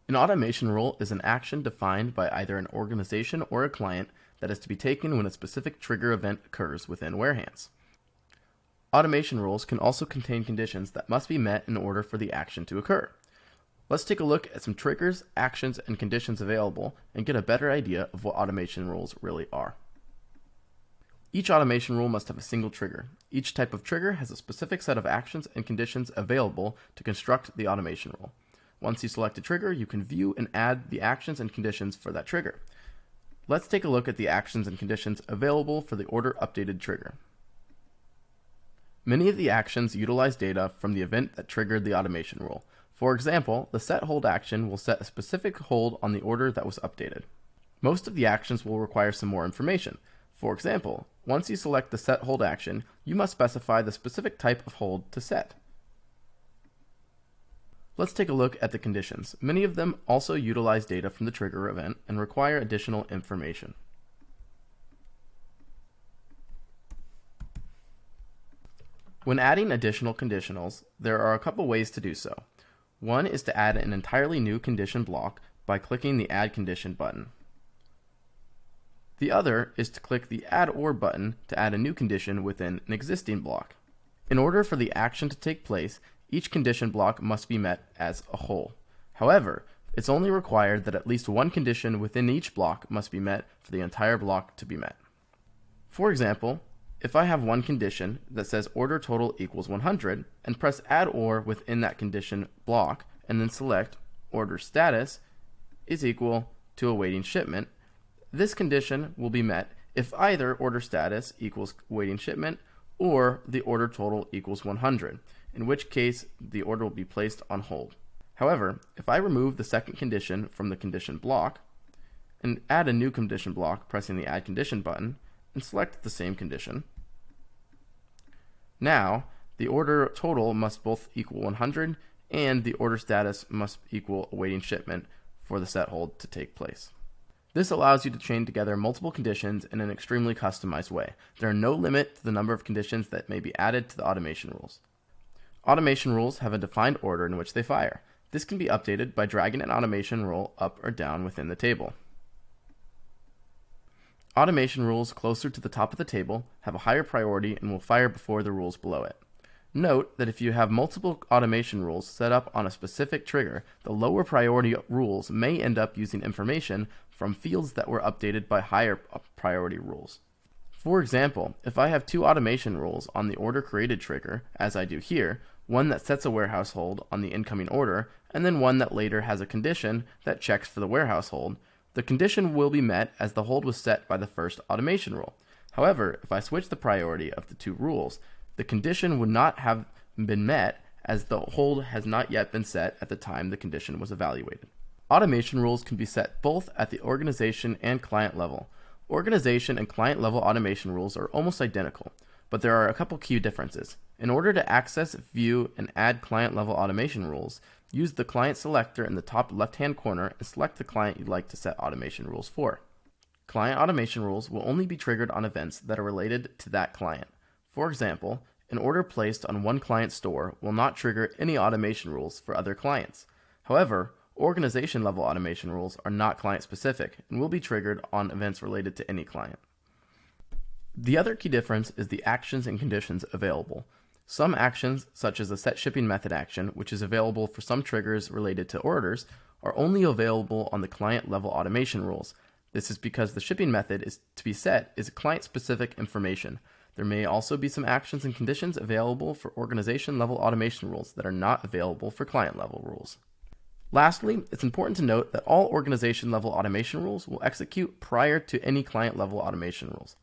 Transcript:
An automation rule is an action defined by either an organization or a client that is to be taken when a specific trigger event occurs within Warehance. Automation rules can also contain conditions that must be met in order for the action to occur. Let's take a look at some triggers, actions, and conditions available and get a better idea of what automation rules really are. Each automation rule must have a single trigger. Each type of trigger has a specific set of actions and conditions available to construct the automation rule. Once you select a trigger, you can view and add the actions and conditions for that trigger. Let's take a look at the actions and conditions available for the order updated trigger. Many of the actions utilize data from the event that triggered the automation rule. For example, the set hold action will set a specific hold on the order that was updated. Most of the actions will require some more information. For example, once you select the set hold action, you must specify the specific type of hold to set. Let's take a look at the conditions. Many of them also utilize data from the trigger event and require additional information. When adding additional conditionals, there are a couple ways to do so. One is to add an entirely new condition block by clicking the Add Condition button. The other is to click the Add Or button to add a new condition within an existing block. In order for the action to take place, each condition block must be met as a whole. However, it's only required that at least one condition within each block must be met for the entire block to be met. For example, if I have one condition that says order total equals 100 and press Add Or within that condition block and then select order status is equal to awaiting shipment, this condition will be met if either order status equals awaiting shipment or the order total equals 100, in which case the order will be placed on hold. However, if I remove the second condition from the condition block and add a new condition block pressing the Add Condition button and select the same condition, now the order total must both equal 100 and the order status must equal awaiting shipment for the set hold to take place. This allows you to chain together multiple conditions in an extremely customized way. There are no limit to the number of conditions that may be added to the automation rules. Automation rules have a defined order in which they fire. This can be updated by dragging an automation rule up or down within the table. Automation rules closer to the top of the table have a higher priority and will fire before the rules below it. Note that if you have multiple automation rules set up on a specific trigger, the lower priority rules may end up using information from fields that were updated by higher priority rules. For example, if I have two automation rules on the order created trigger, as I do here, one that sets a warehouse hold on the incoming order, and then one that later has a condition that checks for the warehouse hold, the condition will be met as the hold was set by the first automation rule. However, if I switch the priority of the two rules, the condition would not have been met as the hold has not yet been set at the time the condition was evaluated. Automation rules can be set both at the organization and client level. Organization and client level automation rules are almost identical, but there are a couple key differences. In order to access, view, and add client level automation rules, use the client selector in the top left-hand corner and select the client you'd like to set automation rules for. Client automation rules will only be triggered on events that are related to that client. For example, an order placed on one client store will not trigger any automation rules for other clients. However, organization level automation rules are not client specific and will be triggered on events related to any client. The other key difference is the actions and conditions available. Some actions, such as the set shipping method action, which is available for some triggers related to orders, are only available on the client level automation rules. This is because the shipping method is to be set is client specific information. There may also be some actions and conditions available for organization level automation rules that are not available for client level rules. Lastly, it's important to note that all organization level automation rules will execute prior to any client level automation rules.